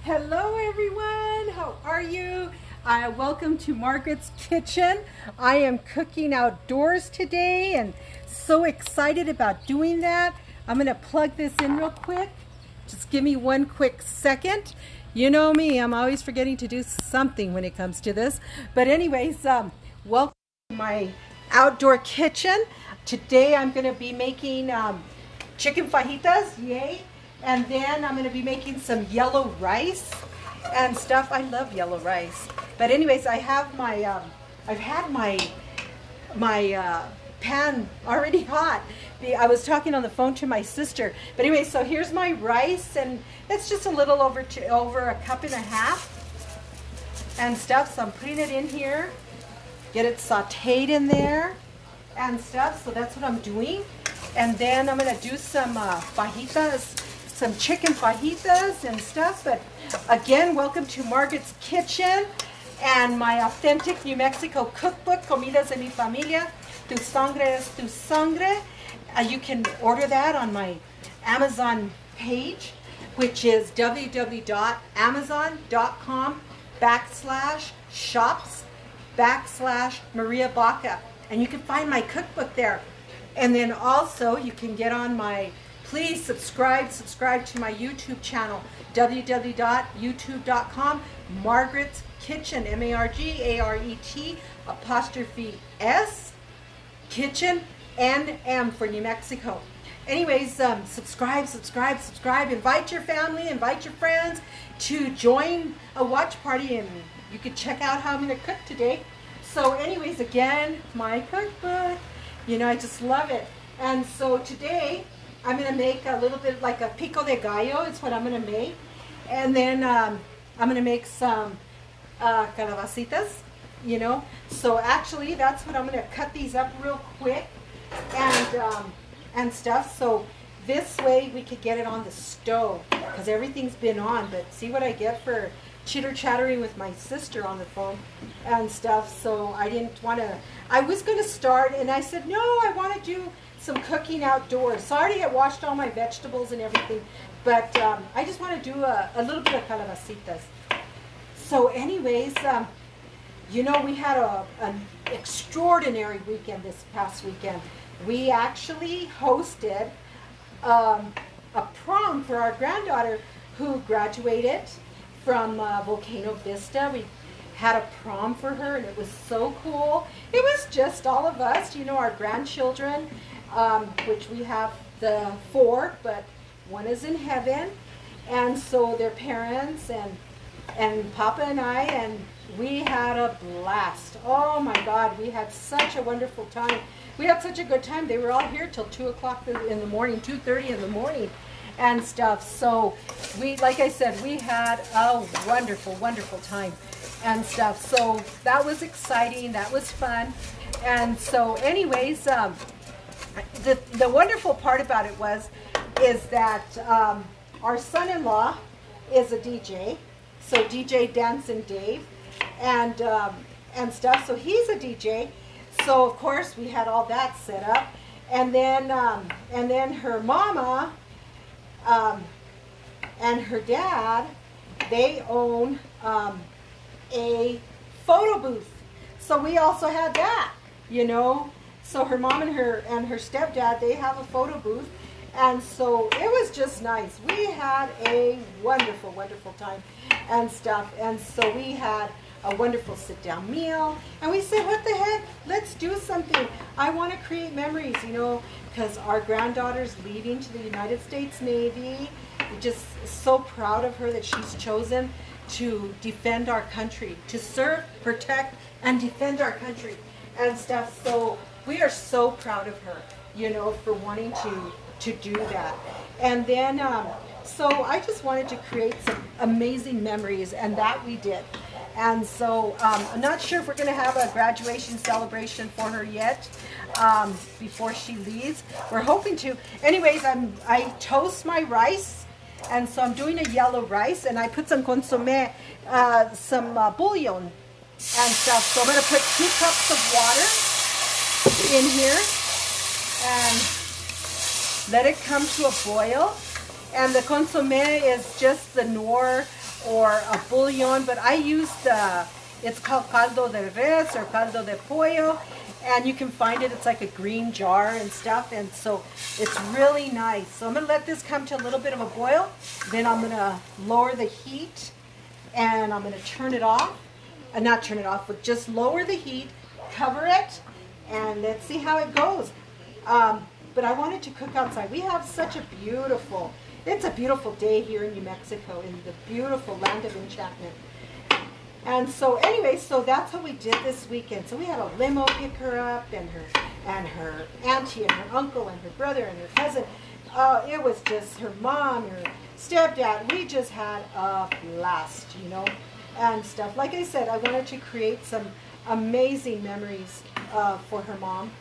Hello everyone, how are you? Welcome to Margaret's Kitchen. I am cooking outdoors today and so excited about doing that. I'm gonna plug this in real quick. Just give me one quick second. You know me, I'm always forgetting to do something when it comes to this. But anyways, welcome to my outdoor kitchen. Today I'm gonna be making chicken fajitas, yay. And then I'm going to be making some yellow rice and stuff. I love yellow rice. But anyways, I have my, I've had my pan already hot. I was talking on the phone to my sister. But anyway, so here's my rice, and it's just a little over a cup and a half and stuff. So I'm putting it in here, get it sauteed in there and stuff. So that's what I'm doing. And then I'm going to do some fajitas, some chicken fajitas and stuff. But again, welcome to Margaret's Kitchen and my authentic New Mexico cookbook, Comidas de mi Familia, Tu Sangre es Tu Sangre. You can order that on my Amazon page, which is www.amazon.com/shops/Maria Baca. And you can find my cookbook there. And then also you can get on my, please subscribe to my YouTube channel, www.youtube.com, Margaret's Kitchen, MARGARET', Kitchen, and M for New Mexico. Anyways, subscribe, invite your family, invite your friends to join a watch party, and you can check out how I'm going to cook today. So anyways, again, my cookbook, you know, I just love it. And so today I'm going to make a little bit like a pico de gallo. It's what I'm going to make. And then I'm going to make some calabacitas, you know. So actually that's what I'm going to cut these up real quick and stuff. So this way we could get it on the stove because everything's been on. But see what I get for chitter-chattering with my sister on the phone and stuff. So I didn't want to, I was going to start and I said, no, I want to do some cooking outdoors. So I already had washed all my vegetables and everything, but I just want to do a little bit of calabacitas. So anyways, you know, we had an extraordinary weekend this past weekend. We actually hosted a prom for our granddaughter who graduated from Volcano Vista. We had a prom for her and it was so cool. It was just all of us, you know, our grandchildren, which we have the 4, but one is in heaven, and so their parents and Papa and I, and we had a blast. Oh my God, we had such a wonderful time. We had such a good time. They were all here till 2 o'clock in the morning, 2:30 in the morning and stuff. So we, like I said, we had a wonderful time and stuff. So that was exciting, that was fun. And so anyways, the wonderful part about it is that our son-in-law is a DJ, so DJ Dancing Dave and stuff. So he's a DJ. So of course we had all that set up, and then her mama and her dad, they own a photo booth. So we also had that, you know. So her mom and her stepdad, they have a photo booth. And so it was just nice. We had a wonderful time and stuff. And so we had a wonderful sit-down meal. And we said, what the heck? Let's do something. I want to create memories, you know, because our granddaughter's leaving to the United States Navy. We're just so proud of her that she's chosen to defend our country, to serve, protect, and defend our country and stuff. So we are so proud of her, you know, for wanting to do that. And then, so I just wanted to create some amazing memories, and that we did. And so I'm not sure if we're going to have a graduation celebration for her yet before she leaves. We're hoping to. Anyways, I toast my rice, and so I'm doing a yellow rice, and I put some consomme, some bouillon and stuff. So I'm going to put 2 cups of water in here and let it come to a boil. And the consomme is just the Knorr or a bouillon, but I use it's called caldo de res or caldo de pollo, and you can find it, it's like a green jar and stuff, and so it's really nice. So I'm gonna let this come to a little bit of a boil, then I'm gonna lower the heat, and I'm gonna turn it off, not turn it off, but just lower the heat, cover it, and let's see how it goes. But I wanted to cook outside. We have such a beautiful, it's a beautiful day here in New Mexico, in the beautiful land of enchantment. And so anyway, so that's what we did this weekend. So we had a limo pick her up, and her auntie and her uncle and her brother and her cousin. It was just her mom, her stepdad. We just had a blast, you know, and stuff. Like I said, I wanted to create some amazing memories for her mom,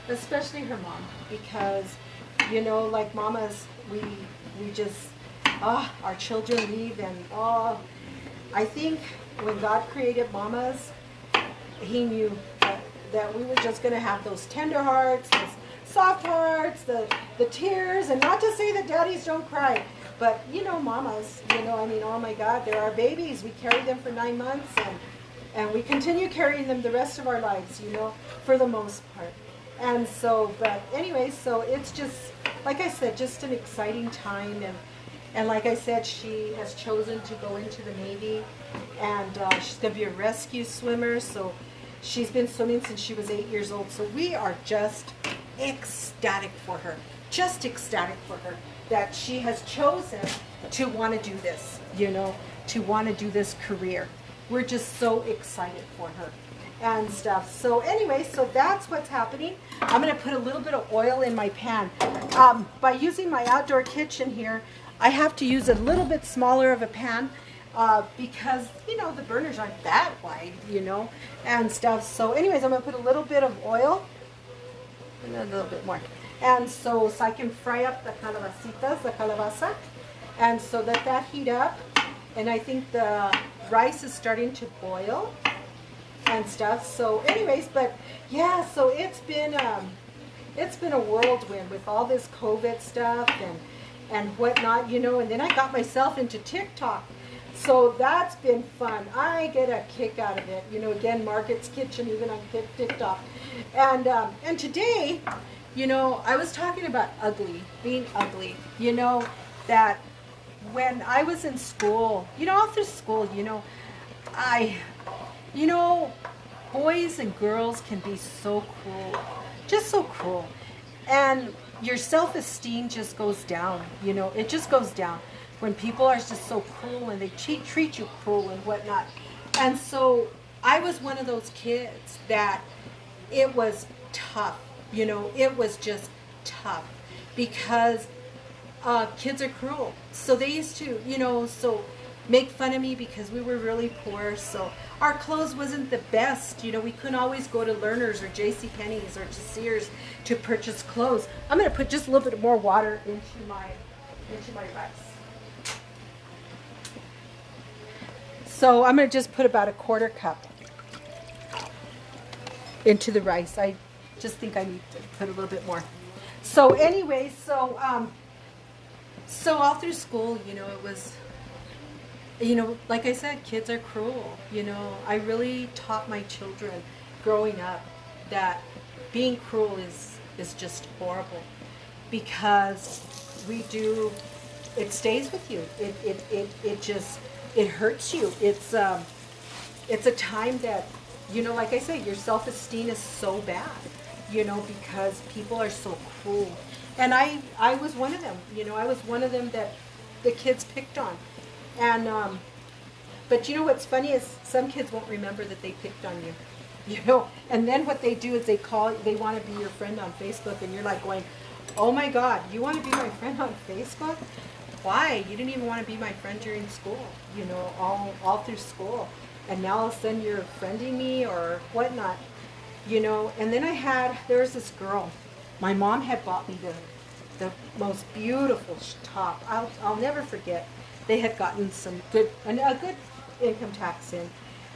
especially her mom, because, you know, like mamas, we just, our children leave, and I think when God created mamas, he knew that we were just going to have those tender hearts, those soft hearts, the tears, and not to say that daddies don't cry, but, you know, mamas, you know, I mean, oh my God, they're our babies. We carry them for 9 months, and we continue carrying them the rest of our lives, you know, for the most part. And so, but anyway, so it's just, like I said, just an exciting time, and like I said, she has chosen to go into the Navy, and she's going to be a rescue swimmer. So she's been swimming since she was 8 years old. So we are just ecstatic for her, that she has chosen to want to do this, you know, to want to do this career. We're just so excited for her and stuff. So anyway, so that's what's happening. I'm going to put a little bit of oil in my pan. By using my outdoor kitchen here, I have to use a little bit smaller of a pan because, you know, the burners aren't that wide, you know, and stuff. So anyways, I'm going to put a little bit of oil, and a little bit more. And so I can fry up the calabacitas, the calabaza, and so let that heat up. And I think the rice is starting to boil and stuff. So anyways, but yeah, so it's been a whirlwind with all this COVID stuff and whatnot, you know, and then I got myself into TikTok. So that's been fun. I get a kick out of it. You know, again, Margaret's Kitchen, even on TikTok. And today, you know, I was talking about being ugly. You know, that when I was in school, you know, all through school, you know, boys and girls can be so cruel. Just so cruel. And your self-esteem just goes down, you know, it just goes down when people are just so cruel and they treat you cruel and whatnot. And so I was one of those kids that it was tough, you know, it was just tough because kids are cruel. So they used to, you know, so make fun of me because we were really poor. So our clothes wasn't the best. You know, we couldn't always go to Learners or JCPenney's or to Sears to purchase clothes. I'm going to put just a little bit more water into my rice. So I'm going to just put about a 1/4 cup into the rice. I just think I need to put a little bit more. So anyway, so all through school, you know, it was, you know, like I said, kids are cruel. You know, I really taught my children growing up that being cruel is just horrible because it stays with you. It hurts you. It's a time that, you know, like I say, your self-esteem is so bad, you know, because people are so cruel. And I was one of them, you know, I was one of them that the kids picked on. And, but you know what's funny is some kids won't remember that they picked on you, you know, and then what they do is they want to be your friend on Facebook, and you're like going, oh my God, you want to be my friend on Facebook? Why? You didn't even want to be my friend during school, you know, all through school. And now all of a sudden you're friending me or whatnot, you know. And then there was this girl. My mom had bought me the most beautiful top. I'll never forget. They had gotten a good income tax in.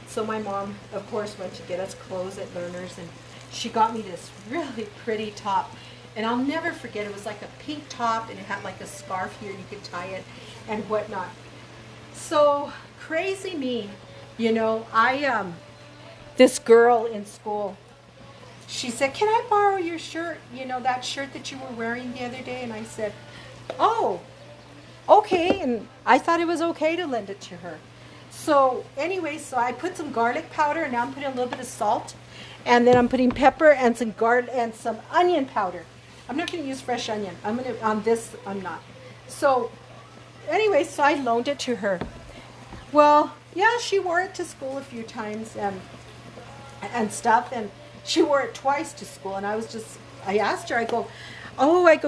So my mom, of course, went to get us clothes at Learners, and she got me this really pretty top. And I'll never forget, it was like a pink top, and it had like a scarf here, you could tie it, and whatnot. So crazy me. You know, this girl in school, she said, "Can I borrow your shirt? You know, that shirt that you were wearing the other day?" And I said, "Oh, okay." And I thought it was okay to lend it to her. So anyway, so I put some garlic powder, and now I'm putting a little bit of salt, and then I'm putting pepper and some garlic and some onion powder. I'm not going to use fresh onion. On this, I'm not. So anyway, so I loaned it to her. Well, yeah, she wore it to school a few times and stuff, and she wore it twice to school. And I asked her, I go,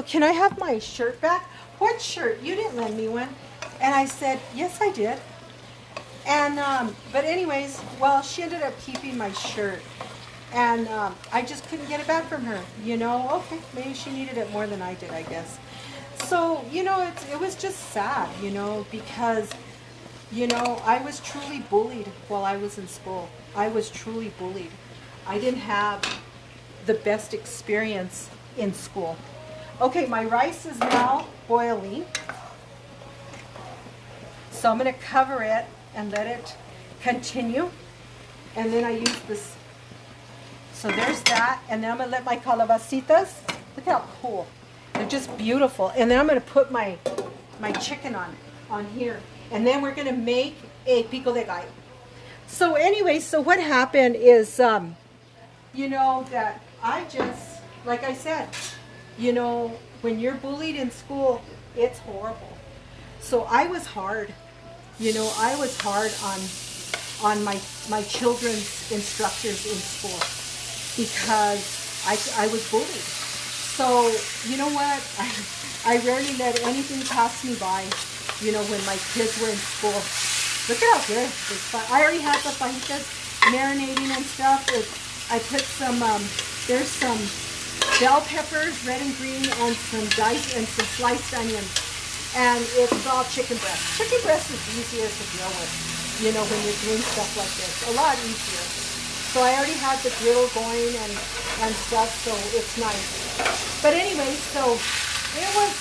"Can I have my shirt back?" "What shirt? You didn't lend me one." And I said, "Yes, I did." And but anyways, well, she ended up keeping my shirt, and I just couldn't get it back from her. You know, okay, maybe she needed it more than I did, I guess. So you know, it was just sad, you know, because you know, I was truly bullied while I was in school. I was truly bullied. I didn't have the best experience in school. Okay, my rice is now boiling. So I'm going to cover it and let it continue. And then I use this. So there's that. And then I'm going to let my calabacitas. Look how cool. They're just beautiful. And then I'm going to put my chicken on here. And then we're going to make a pico de gallo. So anyway, so what happened is, you know, that I just, like I said, you know, when you're bullied in school, it's horrible. So I was hard. You know, I was hard on my children's instructors in school because I was bullied. So, you know what? I rarely let anything pass me by, you know, when my kids were in school. Look at how good this is. I already had the fajitas marinating and stuff. I put some, there's some bell peppers, red and green, and some diced and some sliced onions. And it's all chicken breast. Chicken breast is easier to deal with, you know, when you're doing stuff like this. A lot easier. So I already had the griddle going and stuff, so it's nice. But anyway, so it was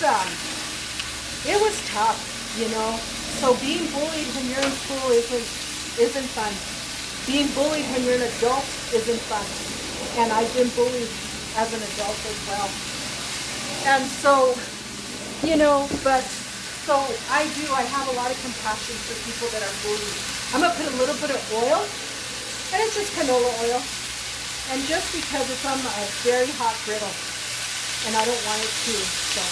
tough, you know. So being bullied when you're in school isn't fun. Being bullied when you're an adult isn't fun. And I've been bullied as an adult as well. And so, you know, but so I have a lot of compassion for people that are bullied. I'm going to put a little bit of oil, and it's just canola oil. And just because it's on a very hot griddle, and I don't want it to, so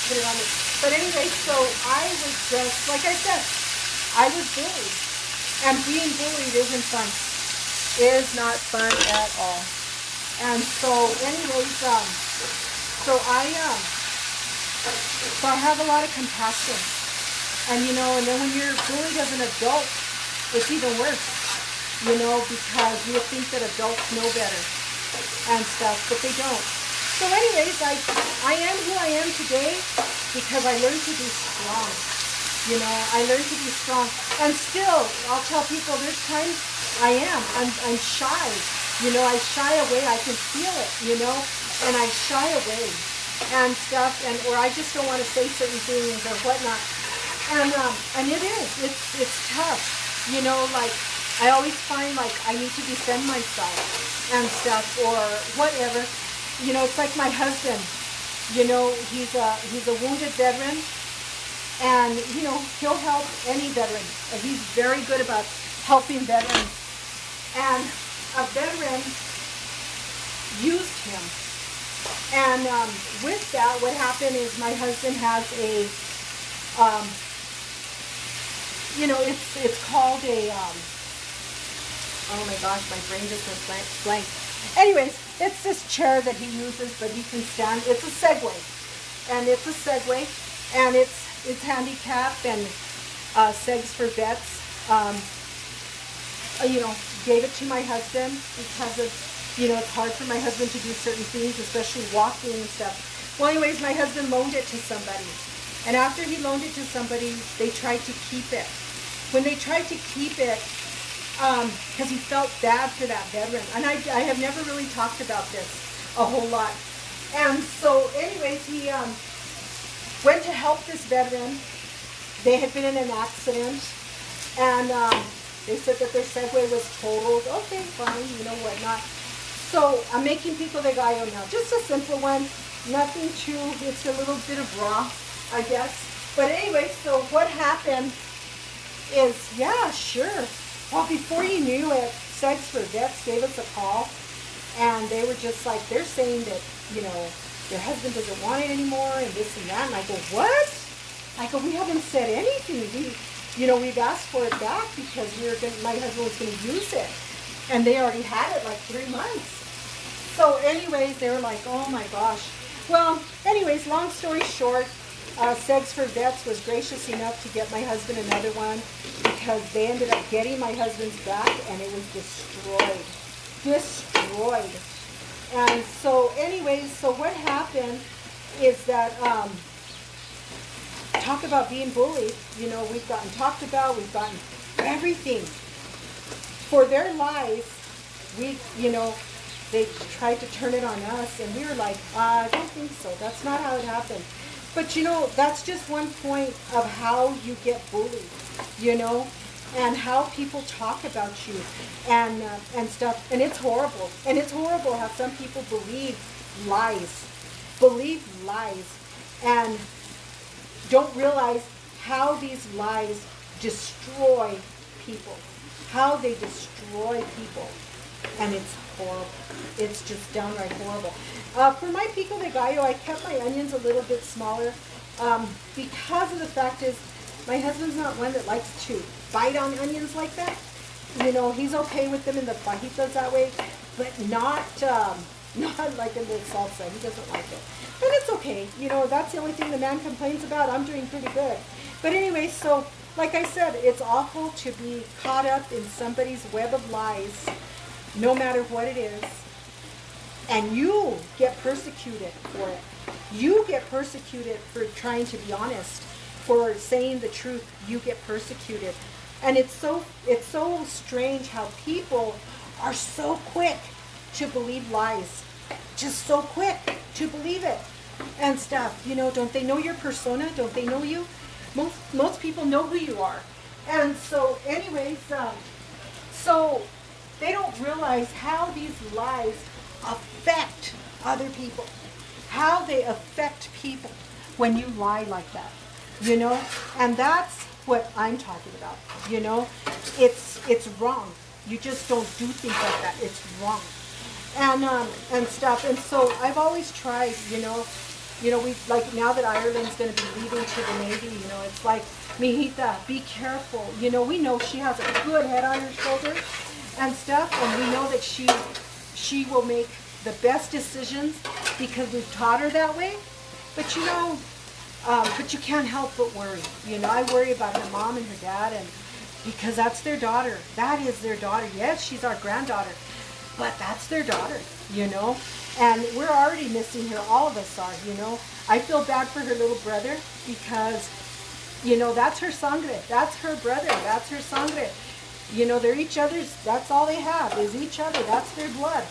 put it on it. But anyway, so I was just, like I said, I was bullied. And being bullied isn't fun. It is not fun at all. And so anyways, so I have a lot of compassion. And you know, and then when you're bullied as an adult, it's even worse. You know, because you would think that adults know better and stuff, but they don't. So anyways, I am who I am today because I learned to be strong. You know, I learned to be strong. And still, I'll tell people there's times I'm shy. You know, I shy away. I can feel it, you know, and I shy away and stuff, or I just don't want to say certain things or whatnot. And it's tough. You know, like, I always find like I need to defend myself and stuff or whatever. You know, it's like my husband. You know, he's a wounded veteran, and you know he'll help any veteran. He's very good about helping veterans. And a veteran used him. And with that, what happened is my husband has a, you know, it's called a. Oh my gosh, my brain just went blank. Anyways, it's this chair that he uses, but he can stand. It's a Segway, and it's handicapped and Segs for Vets. You know, gave it to my husband because of, you know, it's hard for my husband to do certain things, especially walking and stuff. Well, anyways, my husband loaned it to somebody, and after he loaned it to somebody, they tried to keep it. When they tried to keep it, because he felt bad for that veteran. And I have never really talked about this a whole lot. And so anyways, he went to help this veteran, They had been in an accident, and they said that their Segway was totaled. Okay, fine, you know, whatnot. So I'm making pico de gallo now. Just a simple one. Nothing too, it's a little bit of raw, I guess. But anyway, so what happened is, yeah, sure. Well, before you knew it, Segs for Vets gave us a call, and they were just like, they're saying that, you know, their husband doesn't want it anymore, and this and that. And I go, what? I go, we haven't said anything. We've asked for it back because my husband was going to use it. And they already had it like 3 months. So anyways, they were like, oh my gosh. Well, anyways, long story short, Segs for Vets was gracious enough to get my husband another one because they ended up getting my husband's back and it was destroyed. Destroyed. And so anyways, so what happened is that, talk about being bullied, you know, we've gotten talked about, we've gotten everything. For their lies, they tried to turn it on us, and we were like, I don't think so. That's not how it happened. But, you know, that's just one point of how you get bullied, you know, and how people talk about you and stuff. And it's horrible. And it's horrible how some people believe lies, and don't realize how these lies destroy people, how they destroy people. And it's horrible. It's just downright horrible. For my pico de gallo, I kept my onions a little bit smaller because of the fact is my husband's not one that likes to bite on onions like that. You know, he's okay with them in the fajitas that way, but not like in the salsa. He doesn't like it. But it's okay. You know, that's the only thing the man complains about. I'm doing pretty good. But anyway, so like I said, it's awful to be caught up in somebody's web of lies, no matter what it is, and you get persecuted for it. You get persecuted for trying to be honest, for saying the truth. You get persecuted. And it's so strange how people are so quick to believe lies. Just so quick to believe it and stuff. You know, don't they know your persona? Don't they know you? Most people know who you are. And so anyways, so they don't realize how these lies affect other people. How they affect people when you lie like that. You know? And that's what I'm talking about. You know? It's wrong. You just don't do things like that. It's wrong. And stuff. And so I've always tried, we like now that Ireland's going to be leaving to the Navy, you know, it's like, Mijita, be careful. You know, we know she has a good head on her shoulders and stuff, and we know that she will make the best decisions because we've taught her that way. But you know, but you can't help but worry. You know, I worry about her mom and her dad, and because that's their daughter. That is their daughter. Yes, she's our granddaughter, but that's their daughter, you know. And we're already missing her. All of us are, you know. I feel bad for her little brother because, you know, that's her sangre. That's her brother. That's her sangre. You know, they're each other's. That's all they have is each other. That's their blood.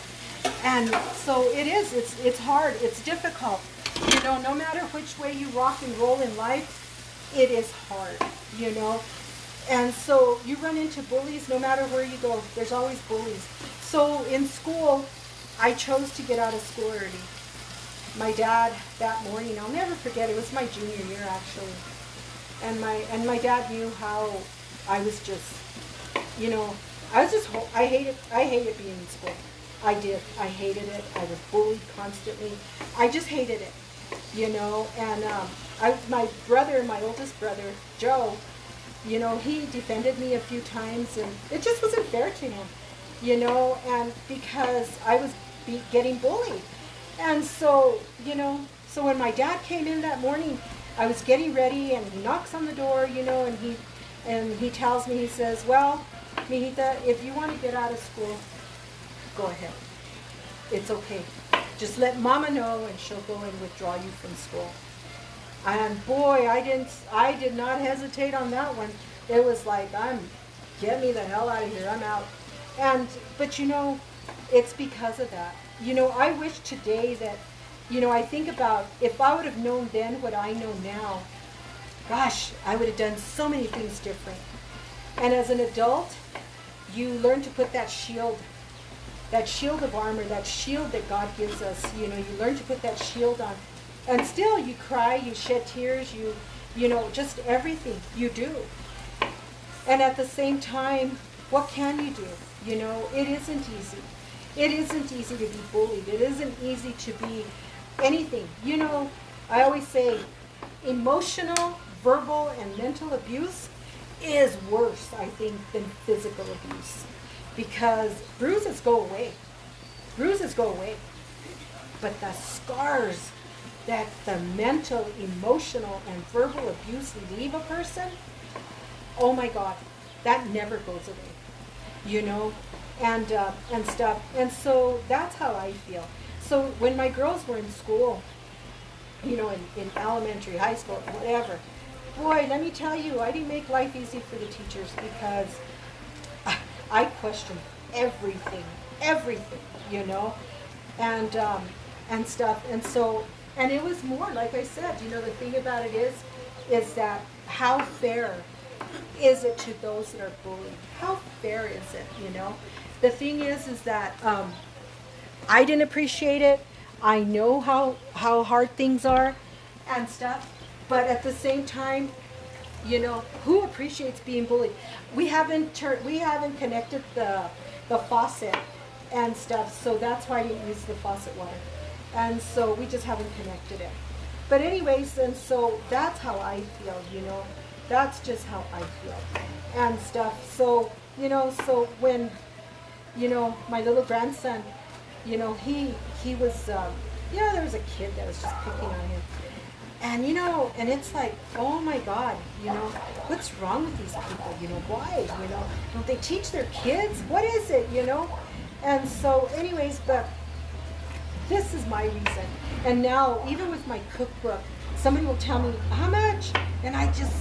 And so it is. It's hard. It's difficult. You know, no matter which way you rock and roll in life, it is hard, you know. And so you run into bullies no matter where you go. There's always bullies. So in school, I chose to get out of school early. My dad that morning, I'll never forget, it was my junior year actually. And my dad knew how I was just, you know, I hated being in school. I did. I hated it. I was bullied constantly. I just hated it, you know. And my brother, my oldest brother, Joe, you know, he defended me a few times, and it just wasn't fair to him, you know, and because I was getting bullied. And so, you know, so when my dad came in that morning, I was getting ready, and he knocks on the door, you know, and he tells me, he says, well, Mijita, if you want to get out of school, go ahead. It's okay. Just let Mama know, and she'll go and withdraw you from school. And boy, I did not hesitate on that one. It was like, get me the hell out of here. I'm out. But you know, it's because of that. You know, I wish today that, you know, I think about if I would have known then what I know now, gosh, I would have done so many things different. And as an adult, you learn to put that shield of armor, that shield that God gives us. You know, you learn to put that shield on. And still you cry, you shed tears, you know, just everything you do. And at the same time, what can you do? You know, it isn't easy. It isn't easy to be bullied. It isn't easy to be anything. You know, I always say emotional, verbal, and mental abuse is worse, I think, than physical abuse. Because bruises go away. Bruises go away. But the scars that the mental, emotional, and verbal abuse leave a person, oh my God, that never goes away. You know, and stuff. And so that's how I feel. So when my girls were in school, you know, in elementary, high school, whatever, boy, let me tell you, I didn't make life easy for the teachers because I questioned everything, you know, and stuff. And so, and it was more, like I said, you know, the thing about it is that how fair is it to those that are bullied? How fair is it, you know? The thing is that I didn't appreciate it. I know how hard things are and stuff, but at the same time, you know, who appreciates being bullied? We haven't connected the faucet and stuff, so that's why I didn't use the faucet water. And so we just haven't connected it. But anyways, and so that's how I feel, you know. That's just how I feel and stuff. So, you know, so when, you know, my little grandson, you know, he was, you know, there was a kid that was just picking on him. And, you know, and it's like, oh my God, you know, what's wrong with these people? You know, why? You know, don't they teach their kids? What is it, you know? And so anyways, but this is my reason. And now, even with my cookbook, somebody will tell me, how much? And I just,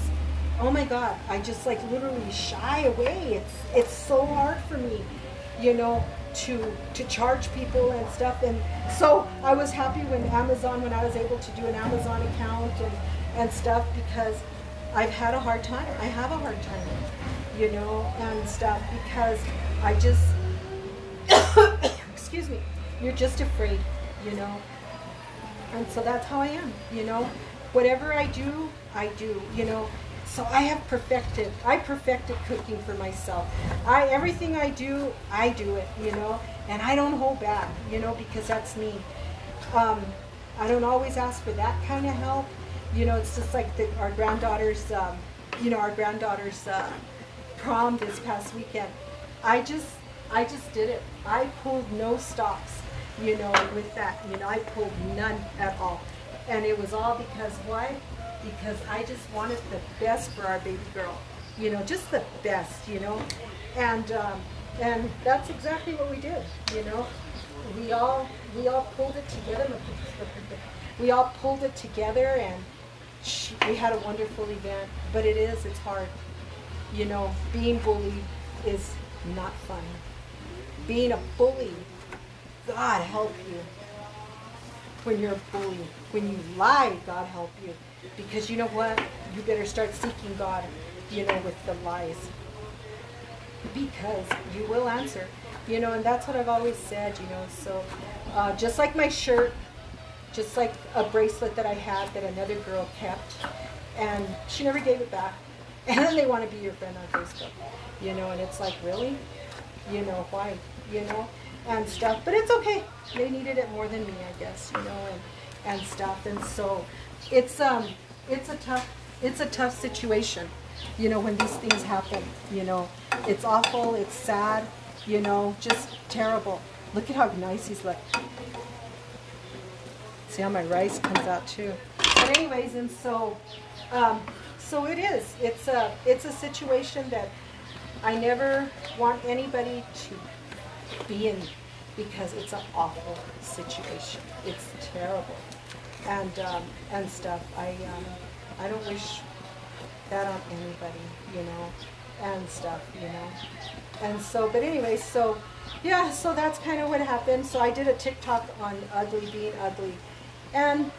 oh my God, I just like literally shy away. It's so hard for me, you know, to charge people and stuff. And so I was happy when I was able to do an Amazon account and stuff, because I've had a hard time. I have a hard time, you know, and stuff, because I just, excuse me, you're just afraid, you know. And so that's how I am, you know. Whatever I do, you know. So I perfected cooking for myself. Everything I do it, you know, and I don't hold back, you know, because that's me. I don't always ask for that kind of help, you know. It's just like our granddaughter's, you know, prom this past weekend. I just did it. I pulled no stops, you know, with that. You know, I pulled none at all, and it was all because why? Because I just wanted the best for our baby girl, you know, just the best, you know, and that's exactly what we did, you know. We all pulled it together. We all pulled it together, and we had a wonderful event. But it's hard, you know. Being bullied is not fun. Being a bully, God help you. When you're a bully, when you lie, God help you. Because you know what? You better start seeking God, you know, with the lies. Because you will answer, you know, and that's what I've always said, you know. So just like my shirt, just like a bracelet that I had that another girl kept, and she never gave it back. And then they want to be your friend on Facebook, you know, and it's like, really? You know, why? You know, and stuff. But it's okay. They needed it more than me, I guess, you know, and stuff. And so it's a tough situation, you know, when these things happen, you know. It's awful, it's sad, you know, just terrible. Look at how nice he's looking. See how my rice comes out too. But anyways, and so so it is. It's a situation that I never want anybody to be in, because it's an awful situation. It's terrible. And stuff. I don't wish that on anybody, you know, and stuff, you know. And so, but anyway, so yeah, so that's kind of what happened. So I did a TikTok on being ugly, and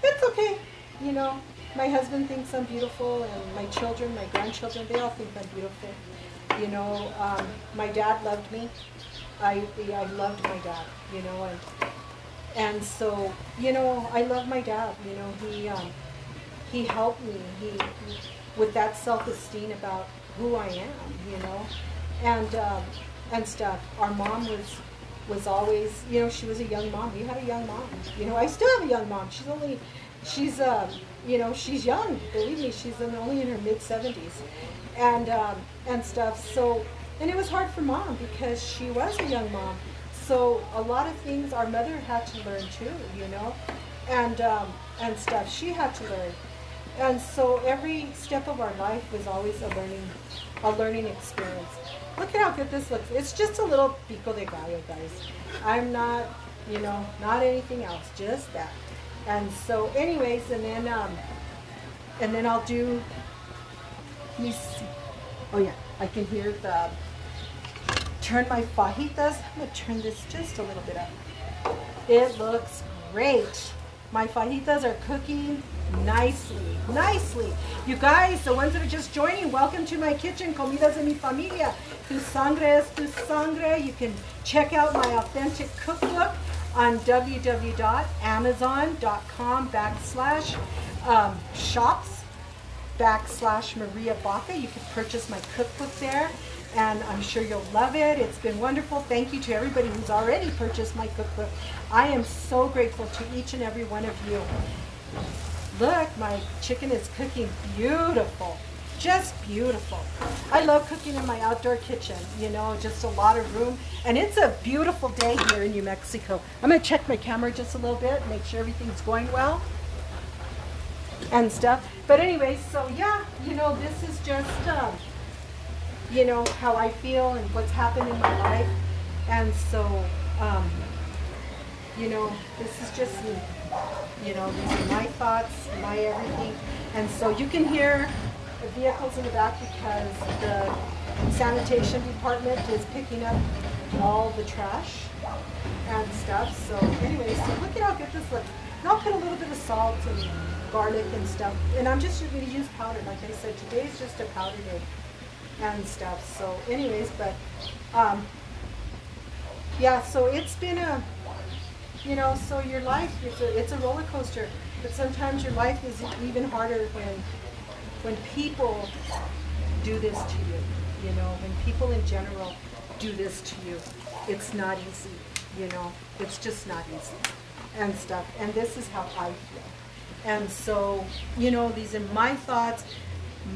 it's okay, you know. my husband thinks I'm beautiful, and my children, my grandchildren, they all think I'm beautiful. You know, my dad loved me. I loved my dad, you know, and so, you know, I love my dad. You know, he helped me. He with that self-esteem about who I am, you know, and stuff. Our mom was always, you know, she was a young mom. We had a young mom. You know, I still have a young mom. She's you know, she's young. Believe me, she's only in her mid-70s, and stuff. So, and it was hard for mom because she was a young mom. So a lot of things our mother had to learn too, you know, and stuff. She had to learn, and so every step of our life was always a learning experience. Look at how good this looks. It's just a little pico de gallo, guys. I'm not, you know, not anything else, just that. And so, anyways, and then I'll do. Let me see. Oh yeah, I can hear the. Turn my fajitas. I'm gonna turn this just a little bit up. It looks great. My fajitas are cooking nicely. You guys, the ones that are just joining, welcome to my kitchen, Comidas de mi Familia. Tu sangre es tu sangre. You can check out my authentic cookbook on www.amazon.com/shops/Maria Baca. You can purchase my cookbook there, and I'm sure you'll love it. It's been wonderful. Thank you to everybody who's already purchased my cookbook. I am so grateful to each and every one of you. Look, my chicken is cooking beautiful. Just beautiful. I love cooking in my outdoor kitchen, you know, just a lot of room. And it's a beautiful day here in New Mexico. I'm going to check my camera just a little bit, make sure everything's going well and stuff. But anyway, so yeah, you know, this is just, you know, how I feel and what's happened in my life. And so, you know, this is just me. You know, these are my thoughts, my everything. And so you can hear the vehicles in the back because the sanitation department is picking up all the trash and stuff. So anyway, so look at how good this looks. And I'll put a little bit of salt and garlic and stuff. And I'm just going to use powder. Like I said, today is just a powder day and stuff. So anyways, but yeah, so it's been a, you know, so your life, it's a roller coaster, but sometimes your life is even harder when people do this to you, you know, when people in general do this to you. It's not easy, you know, it's just not easy and stuff. And this is how I feel. And so, you know, these are my thoughts,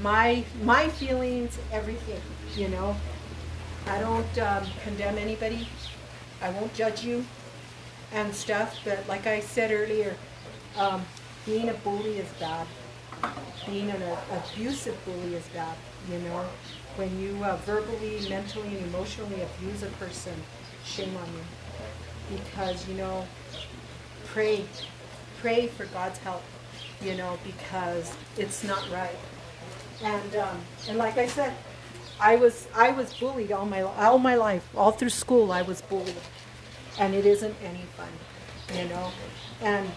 my feelings, everything, you know. I don't condemn anybody. I won't judge you and stuff, but like I said earlier, being a bully is bad. Being an abusive bully is bad, you know. When you verbally, mentally, and emotionally abuse a person, shame on you. Because, you know, pray for God's help, you know, because it's not right. And like I said, I was bullied all my life, all through school. I was bullied. And it isn't any fun, you know. And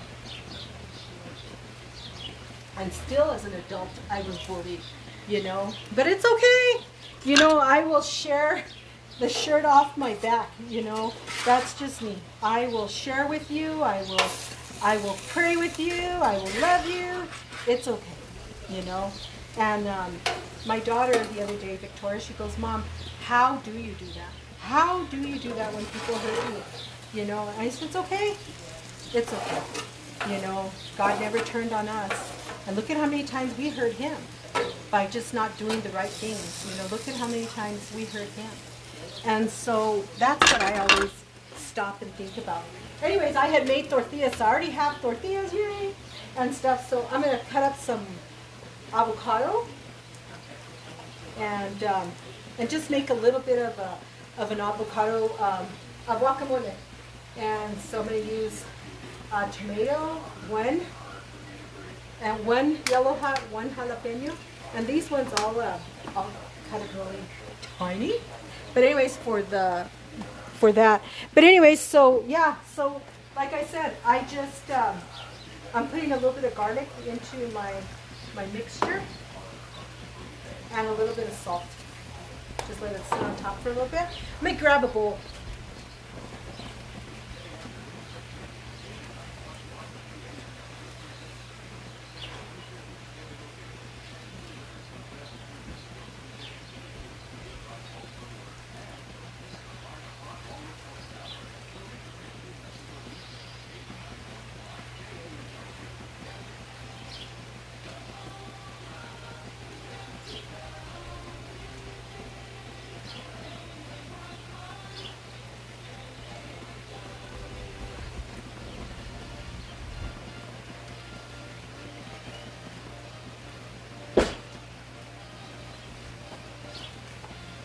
still as an adult, I was bullied, you know. But it's okay. You know, I will share the shirt off my back, you know. That's just me. I will share with you. I will pray with you. I will love you. It's okay, you know. And my daughter the other day, Victoria, she goes, Mom, how do you do that? How do you do that when people hurt you? You know, and I said, it's okay. It's okay. You know, God never turned on us. And look at how many times we hurt him by just not doing the right things. You know, look at how many times we hurt him. And so that's what I always stop and think about. Anyways, I had made tortillas. So I already have tortillas here and stuff. So I'm going to cut up some avocado and just make a little bit of an avocado a guacamole. And so I'm going to use tomato, one yellow one jalapeno, and these ones I'll cut it really tiny. But anyways, for that. But anyways, so yeah, so like I said, I just I'm putting a little bit of garlic into my mixture and a little bit of salt. Just let it sit on top for a little bit. Let me grab a bowl.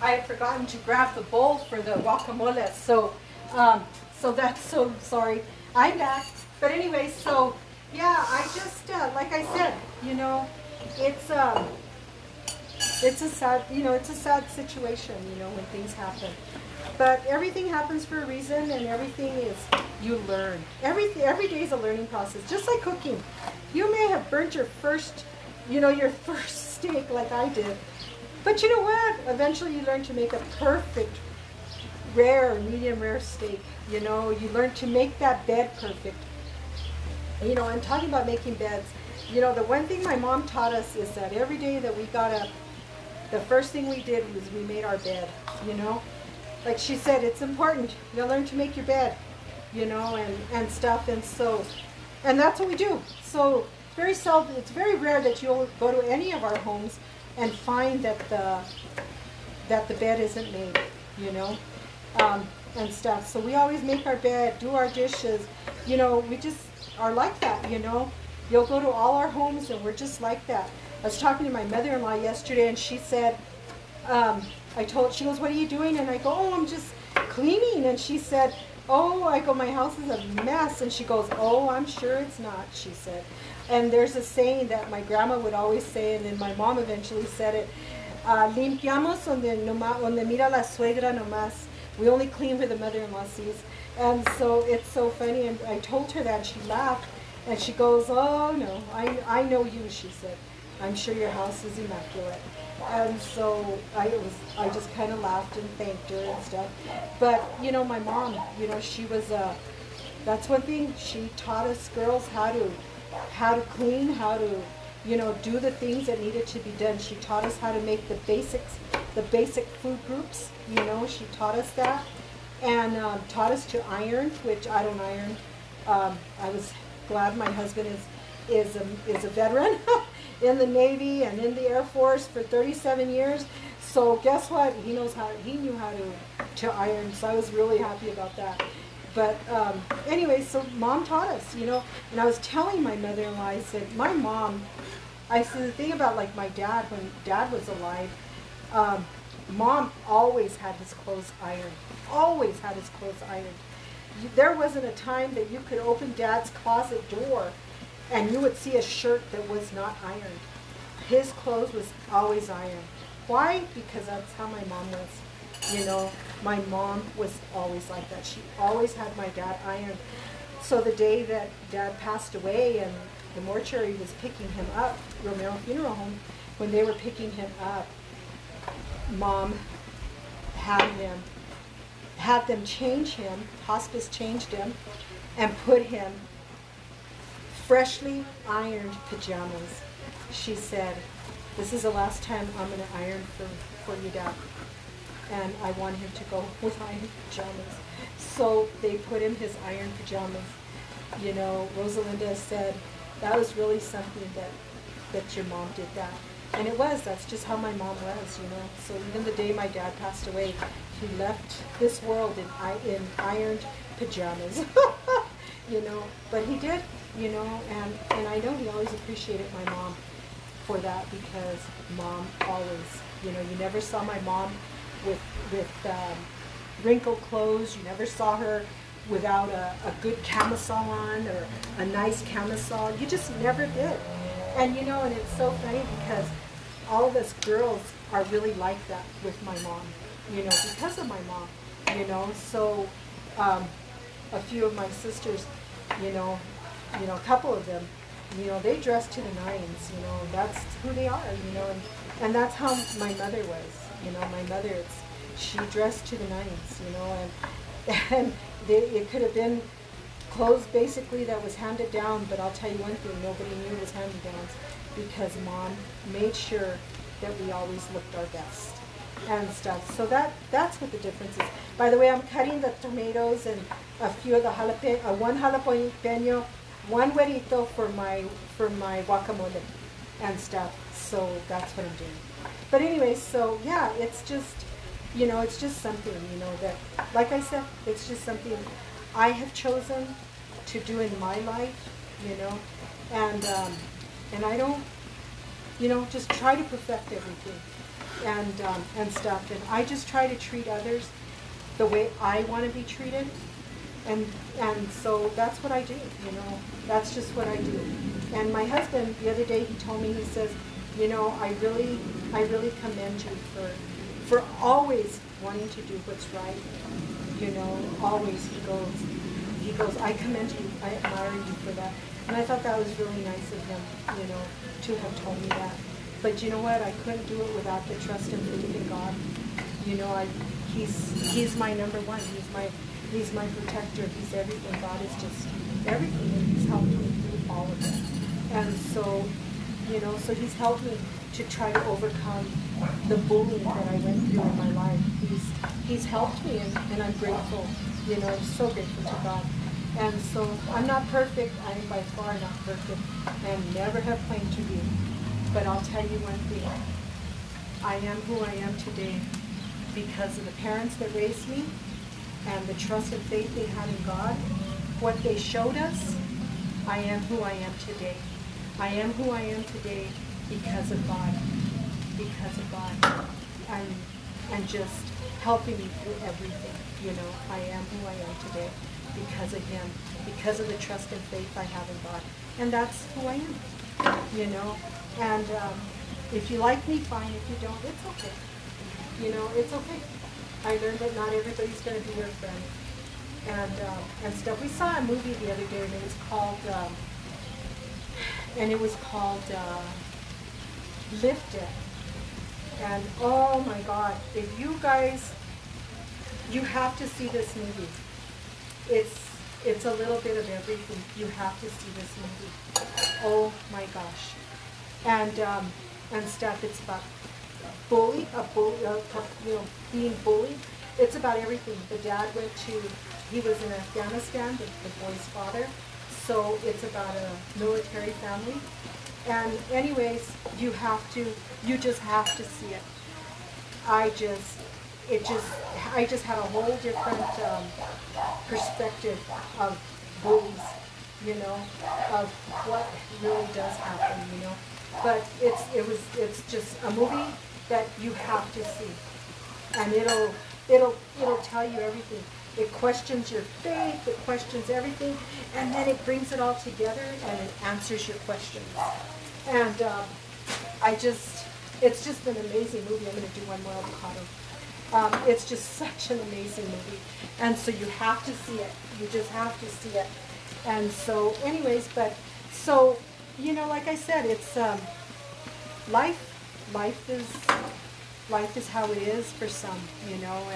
I had forgotten to grab the bowl for the guacamole, so that's so sorry. I'm back. But anyway, so yeah, I just like I said, you know, it's a sad, you know, it's a sad situation, you know, when things happen. But everything happens for a reason, and everything is you learn. Every day is a learning process, just like cooking. You may have burnt your first, you know, your first steak like I did. But you know what? Eventually you learn to make a perfect rare, medium rare steak. You know, you learn to make that bed perfect. You know, I'm talking about making beds. You know, the one thing my mom taught us is that every day that we got up, the first thing we did was we made our bed, you know. Like she said, it's important. You learn to make your bed, you know, and stuff. And so, and that's what we do. So it's very rare that you'll go to any of our homes and find that the bed isn't made, you know, and stuff. So we always make our bed, do our dishes, you know. We just are like that, you know. You'll go to all our homes and we're just like that. I was talking to my mother-in-law yesterday, and she said, she goes, what are you doing? And I go, oh, I'm just cleaning. And she said, oh, I go, my house is a mess. And she goes, oh, I'm sure it's not, she said. And there's a saying that my grandma would always say, and then my mom eventually said it, limpiamos donde mira la suegra nomás. We only clean where the mother-in-law sees. And so it's so funny, and I told her that, and she laughed, and she goes, oh no, I know you, she said. I'm sure your house is immaculate. And so I just kind of laughed and thanked her and stuff. But, you know, my mom, you know, she was, that's one thing, she taught us girls how to clean, how to, you know, do the things that needed to be done. She taught us how to make the basic food groups, you know, she taught us that. And taught us to iron, which I don't iron. I was glad my husband is a veteran in the Navy and in the Air Force for 37 years. So guess what? He knew how to iron. So I was really happy about that. But anyway, so mom taught us, you know. And I was telling my mother-in-law, I said, I said the thing about like my dad, when dad was alive, mom always had his clothes ironed. Always had his clothes ironed. There wasn't a time that you could open dad's closet door and you would see a shirt that was not ironed. His clothes was always ironed. Why? Because that's how my mom was. You know, my mom was always like that. She always had my dad ironed. So the day that dad passed away and the mortuary was picking him up, Romero Funeral Home, when they were picking him up, mom had them change him, hospice changed him, and put him freshly ironed pajamas. She said, this is the last time I'm going to iron for your dad. And I want him to go with ironed pajamas. So they put him his ironed pajamas. You know, Rosalinda said, that was really something that your mom did that. And it was, that's just how my mom was, you know. So even the day my dad passed away, he left this world in ironed pajamas, you know. But he did, you know, and I know he always appreciated my mom for that, because mom always, you know, you never saw my mom with wrinkled clothes. You never saw her without a good camisole on, or a nice camisole. You just never did. And you know, and it's so funny because all of us girls are really like that with my mom, you know, because of my mom, you know. So a few of my sisters, you know, a couple of them, You know, they dress to the nines, you know, that's who they are, you know, and that's how my mother was, you know, my mother, she dressed to the nines, you know, and it could have been clothes basically that was handed down, but I'll tell you one thing, nobody knew it was handed downs because Mom made sure that we always looked our best and stuff. So that's what the difference is. By the way, I'm cutting the tomatoes and a few of the one jalapeno, one huerito for my guacamole and stuff. So that's what I'm doing. But anyway, so yeah, it's just, you know, it's just something, you know, that, like I said, it's just something I have chosen to do in my life, you know, and I don't, you know, just try to perfect everything and stuff, and I just try to treat others the way I want to be treated, and so that's what I do, you know, that's just what I do. And my husband, the other day, he told me, he says, you know, I really commend you for always wanting to do what's right, you know, always. He goes, I commend you, I admire you for that. And I thought that was really nice of him, you know, to have told me that. But you know what? I couldn't do it without the trust and faith in God. You know, he's my number one. He's my protector. He's everything. God is just everything, and he's helped me through all of it. And so, you know, so he's helped me to try to overcome the bullying that I went through in my life. He's helped me, and I'm grateful. You know, I'm so grateful to God. And so I'm not perfect. I am by far not perfect, and never have claimed to be. But I'll tell you one thing. I am who I am today because of the parents that raised me and the trust and faith they had in God. What they showed us, I am who I am today. I am who I am today because of God. Because of God. And just helping me through everything. You know, I am who I am today because of him, because of the trust and faith I have in God. And that's who I am, you know. And if you like me, fine. If you don't, it's okay. You know, it's okay. I learned that not everybody's going to be your friend. And stuff. We saw a movie the other day, and it was called Lift It. And oh my God, if you guys, you have to see this movie. It's a little bit of everything. You have to see this movie. Oh my gosh. And stuff. It's about you know, being bullied. It's about everything. The dad he was in Afghanistan, the boy's father. So it's about a military family. And anyways, you just have to see it. I just had a whole different perspective of bullies, you know, of what really does happen, you know. But it's just a movie that you have to see, and it'll tell you everything. It questions your faith, it questions everything, and then it brings it all together and it answers your questions. And it's just an amazing movie. I'm going to do one more avocado. It's just such an amazing movie. And so you have to see it. You just have to see it. And so anyways, so, you know, like I said, it's life is how it is for some, you know,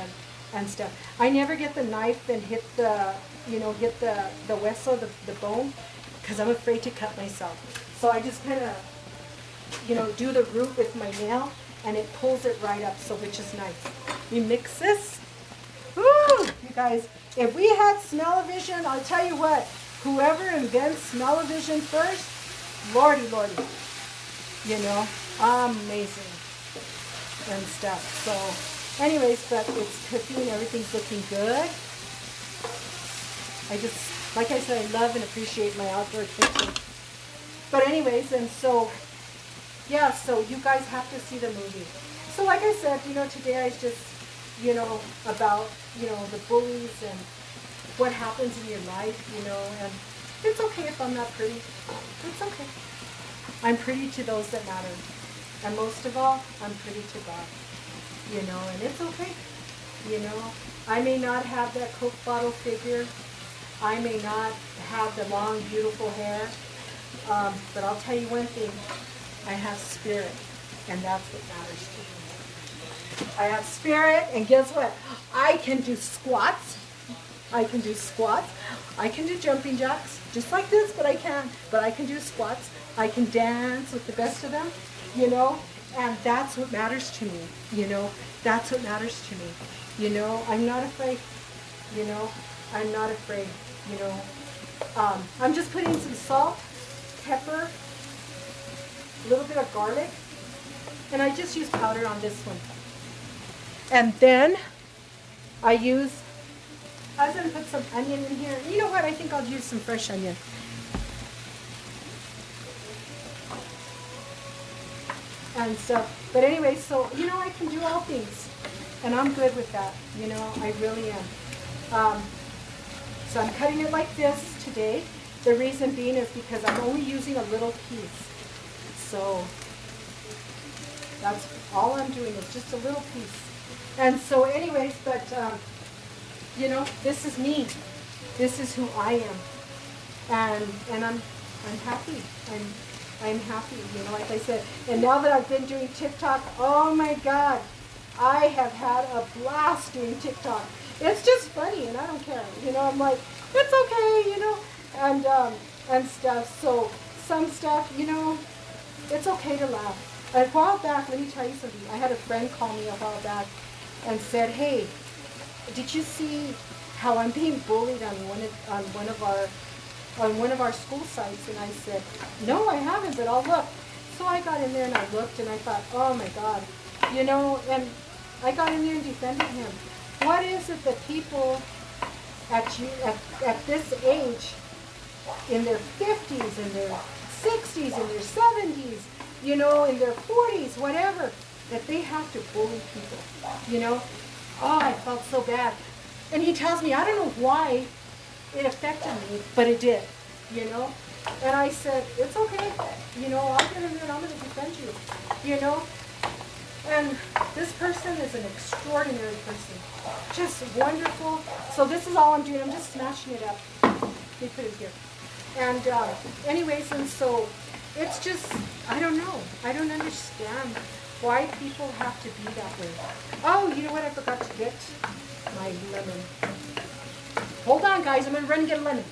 and stuff. I never get the knife and hit the hueso, the bone, because I'm afraid to cut myself. So I just kind of, you know, do the root with my nail, and it pulls it right up, so which is nice. We mix this. Woo! You guys, if we had smell-o-vision, I'll tell you what, whoever invents smell-o-vision first, lordy, you know, amazing and stuff. So anyways, but it's cooking, everything's looking good. I just, like I said, I love and appreciate my outdoor kitchen. But anyways, and so, yeah, so you guys have to see the movie. So like I said, you know, today I just, you know, about, you know, the bullies and what happens in your life, you know, and it's okay if I'm not pretty. It's okay. I'm pretty to those that matter. And most of all, I'm pretty to God, you know, and it's okay. You know, I may not have that Coke bottle figure. I may not have the long, beautiful hair. But I'll tell you one thing, I have spirit, and that's what matters to me. I have spirit, and guess what? I can do squats. I can do squats. I can do jumping jacks, just like this, but I can do squats. I can dance with the best of them, you know, and that's what matters to me, you know. That's what matters to me, you know. I'm not afraid, you know. I'm not afraid, you know. I'm just putting some salt, pepper, a little bit of garlic, and I just use powder on this one. And then I was going to put some onion in here. You know what? I think I'll use some fresh onion. And so, but anyway, so, you know, I can do all things. And I'm good with that. You know, I really am. So I'm cutting it like this today. The reason being is because I'm only using a little piece. So that's all I'm doing is just a little piece. And so anyways, but, you know, this is me. This is who I am. And I'm happy. I'm happy, you know, like I said. And now that I've been doing TikTok, oh my God, I have had a blast doing TikTok. It's just funny, and I don't care. You know, I'm like, it's okay, you know, and stuff. So some stuff, you know, it's okay to laugh. A while back, let me tell you something. I had a friend call me a while back and said, hey, did you see how I'm being bullied on one of our school sites? And I said, no, I haven't, but I'll look. So I got in there and I looked and I thought, oh my God, you know, and I got in there and defended him. What is it that people at this age, in their 50s, in their 60s, in their 70s, you know, in their 40s, whatever, that they have to bully people, you know? Oh, I felt so bad. And he tells me, I don't know why it affected me, but it did, you know? And I said, it's okay, you know, I'll get in there and I'm going to defend you, you know? And this person is an extraordinary person, just wonderful. So this is all I'm doing. I'm just smashing it up. Let me put it here. And anyways, and so it's just, I don't know. I don't understand why people have to be that way. Oh, you know what? I forgot to get my lemon. Hold on, guys. I'm going to run and get a lemon.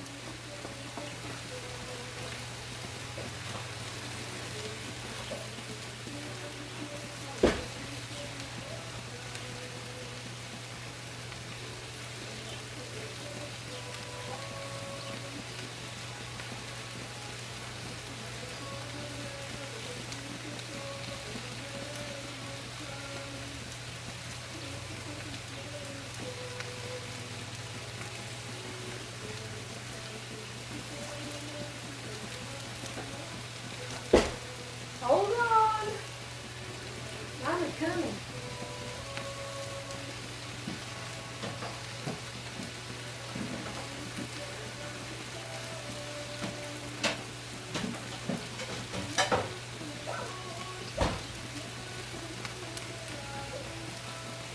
Coming.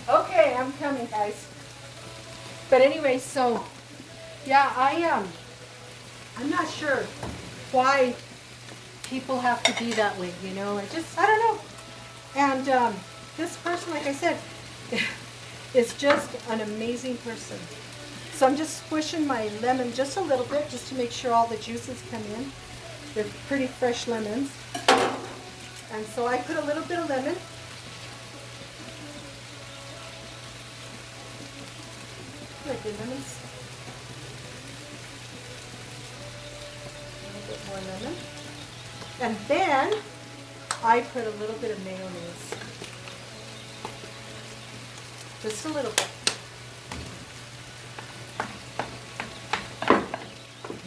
Okay, I'm coming, guys. But anyway, so yeah, I'm not sure why people have to be that way, you know. I don't know. And this person, like I said, is just an amazing person. So I'm just squishing my lemon just a little bit, just to make sure all the juices come in. They're pretty fresh lemons. And so I put a little bit of lemon. Like the lemons. A little bit more lemon. And then I put a little bit of mayonnaise. Just a little bit.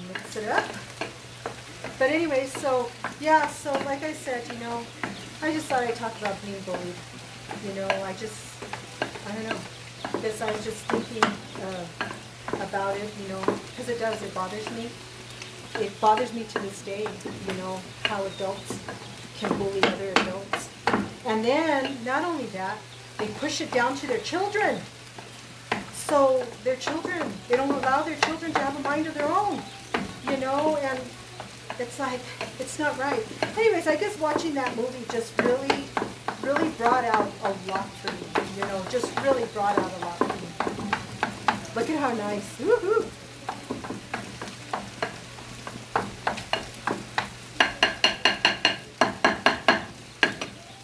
Mix it up. But anyway, so, yeah, so like I said, you know, I just thought I'd talk about being bullied. You know, I don't know. Because I was just thinking about it, you know, because it bothers me. It bothers me to this day, you know, how adults can bully other adults. And then, not only that, they push it down to their children. So their children, they don't allow their children to have a mind of their own, you know, and It's like, it's not right. Anyways, I guess watching that movie just really brought out a lot for me. You know, just really brought out a lot for me. Look at how nice. Woohoo!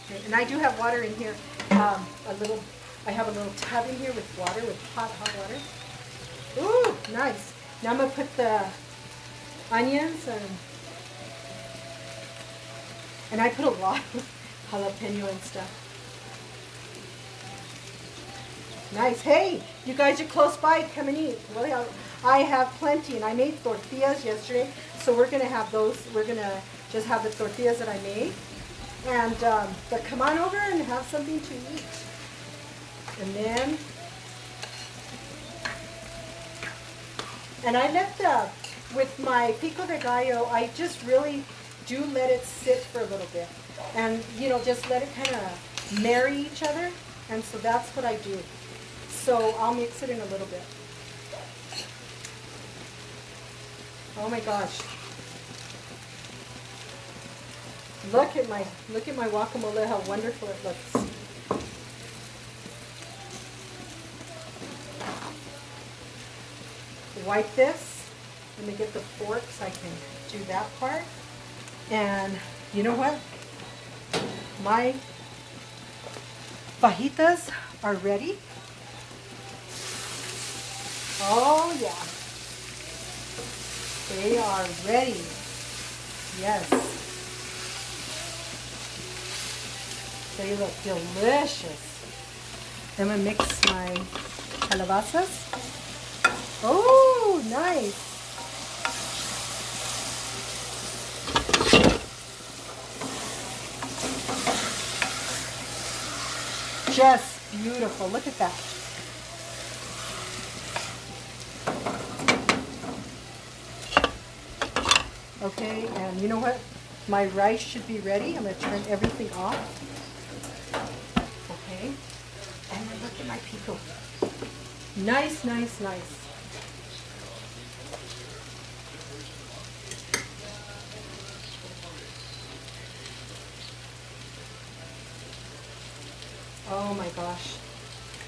Okay, and I do have water in here. I have a little tub in here with water, with hot water. Ooh, nice. Now I'm gonna put the onions and I put a lot of jalapeno and stuff. Nice. Hey, you guys are close by. Come and eat. Well, I have plenty, and I made tortillas yesterday, so we're gonna have those. We're gonna just have the tortillas that I made, and but come on over and have something to eat. And then, and I let with my pico de gallo, I just really do let it sit for a little bit, and you know, just let it kind of marry each other, and so that's what I do. So I'll mix it in a little bit. Oh my gosh. Look at my guacamole, how wonderful it looks. Wipe this. Let me get the fork so I can do that part. And you know what? My fajitas are ready. Oh yeah. They are ready. Yes. They look delicious. I'm gonna mix my calabazas. Oh, nice. Just beautiful. Look at that. Okay, and you know what? My rice should be ready. I'm going to turn everything off. Okay. And then look at my pico. Nice, nice, nice. Oh my gosh.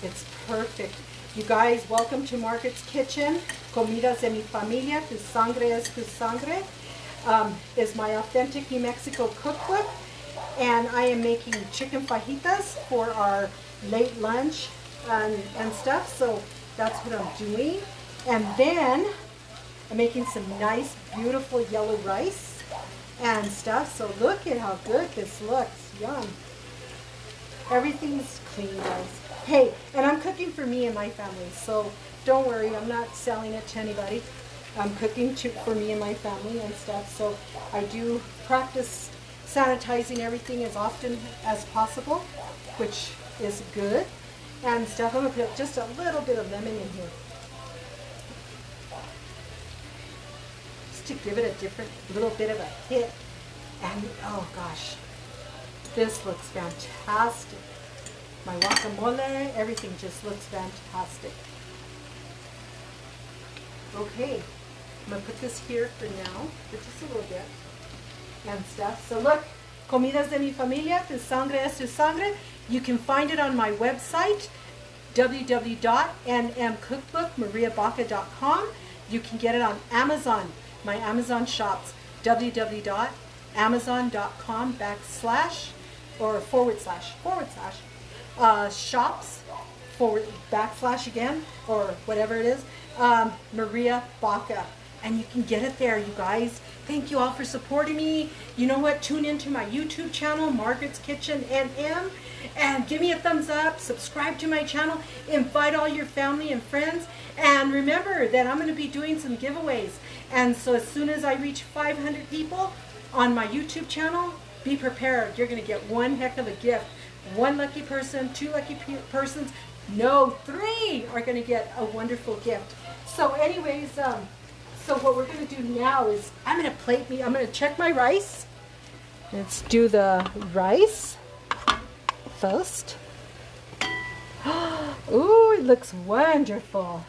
It's perfect. You guys, welcome to Margaret's Kitchen. Comidas de mi familia. Tu sangre es tu sangre. Is my authentic New Mexico cookbook, and I am making chicken fajitas for our late lunch and stuff, so that's what I'm doing. And then I'm making some nice beautiful yellow rice and stuff, so look at how good this looks. Yum. Everything's clean, guys. Hey, and I'm cooking for me and my family, so don't worry, I'm not selling it to anybody. I'm cooking for me and my family and stuff, so I do practice sanitizing everything as often as possible, which is good, and stuff. I'm going to put just a little bit of lemon in here, just to give it a little bit of a hit, and oh gosh, this looks fantastic. My guacamole, everything just looks fantastic. Okay. I'm going to put this here for now, for just a little bit, and stuff. So look, Comidas de mi familia, tu sangre es tu sangre. You can find it on my website, www.nmcookbookmariabaca.com. You can get it on Amazon, my Amazon shops, www.amazon.com / shops / again, or whatever it is, Maria Baca. And you can get it there, you guys. Thank you all for supporting me. You know what? Tune into my YouTube channel, Margaret's Kitchen NM, and give me a thumbs up. Subscribe to my channel. Invite all your family and friends. And remember that I'm going to be doing some giveaways. And so as soon as I reach 500 people on my YouTube channel, be prepared. You're going to get one heck of a gift. One lucky person, 2 lucky persons. No, 3 are going to get a wonderful gift. So anyways, so what we're going to do now is I'm going to check my rice. Let's do the rice first. Ooh, it looks wonderful.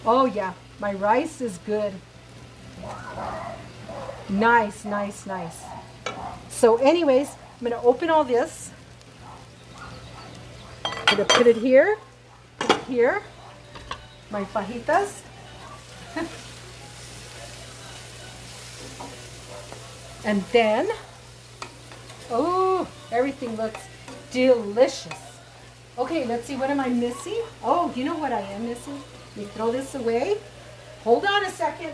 Oh yeah, my rice is good. Nice, nice, nice. So anyways, I'm going to open all this. I'm going to put it here, my fajitas. And then, oh, everything looks delicious. Okay, let's see, what am I missing? Oh, you know what I am missing? Let me throw this away. Hold on a second.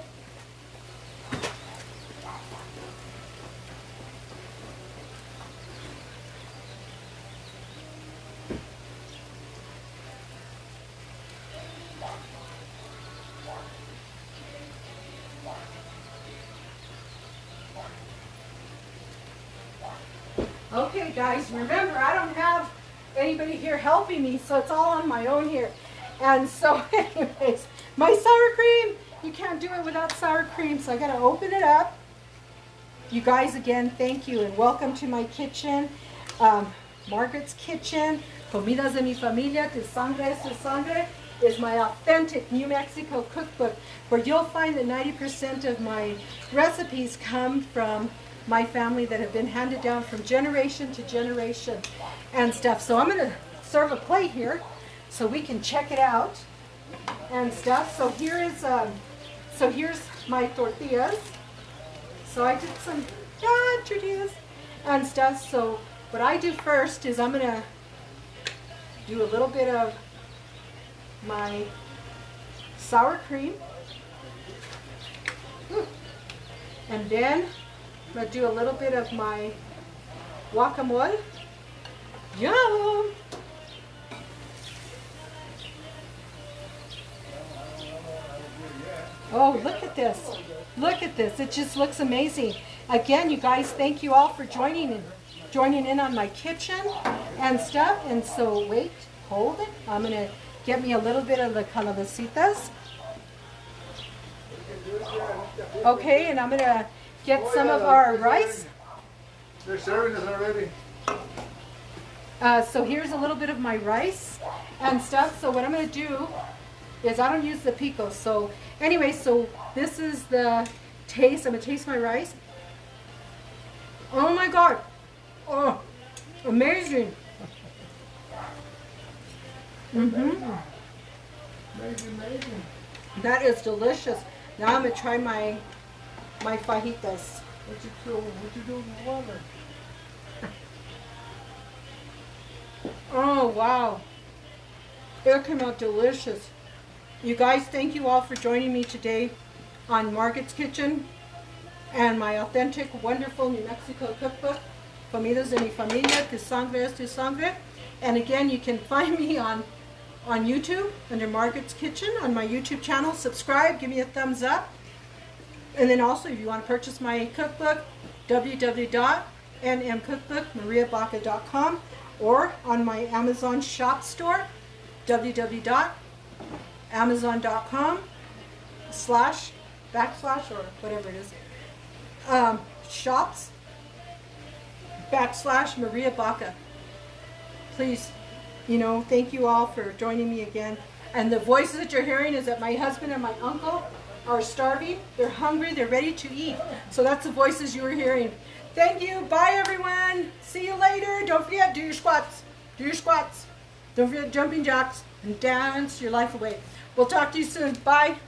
Okay, guys, remember, I don't have anybody here helping me, so it's all on my own here. And so, anyways, my sour cream, you can't do it without sour cream, so I gotta open it up. You guys, again, thank you, and welcome to my kitchen, Margaret's Kitchen. Comidas de mi familia, tu sangre es tu sangre, is my authentic New Mexico cookbook, where you'll find that 90% of my recipes come from my family that have been handed down from generation to generation and stuff. So I'm going to serve a plate here so we can check it out and stuff. So here is so here's my tortillas. So I did some tortillas and stuff. So what I do first is I'm going to do a little bit of my sour cream. And then I'm going to do a little bit of my guacamole. Yum! Oh, look at this. Look at this. It just looks amazing. Again, you guys, thank you all for joining in on my kitchen and stuff. And so, wait, hold it. I'm going to get me a little bit of the calabacitas. Okay, and I'm going to get some of our rice. They're serving us already. So here's a little bit of my rice and stuff. So what I'm going to do is I don't use the Pico. So anyway, so this is the taste. I'm going to taste my rice. Oh my God. Oh, amazing. Amazing. That is delicious. Now I'm going to try my fajitas. What you doing with water? Oh, wow. It came out delicious. You guys, thank you all for joining me today on Margaret's Kitchen and my authentic, wonderful New Mexico cookbook, Comidas de mi familia, tu sangre es tu sangre. And again, you can find me on YouTube under Margaret's Kitchen on my YouTube channel. Subscribe, give me a thumbs up. And then also, if you want to purchase my cookbook, www.nmcookbookmariabaca.com, or on my Amazon shop store, www.amazon.com// or whatever it is, shops/Maria Baca. Please, thank you all for joining me again. And the voices that you're hearing is that my husband and my uncle are starving. They're hungry. They're ready to eat. So that's the voices you were hearing. Thank you. Bye, everyone. See you later. Don't forget, do your squats. Do your squats. Don't forget jumping jacks and dance your life away. We'll talk to you soon. Bye.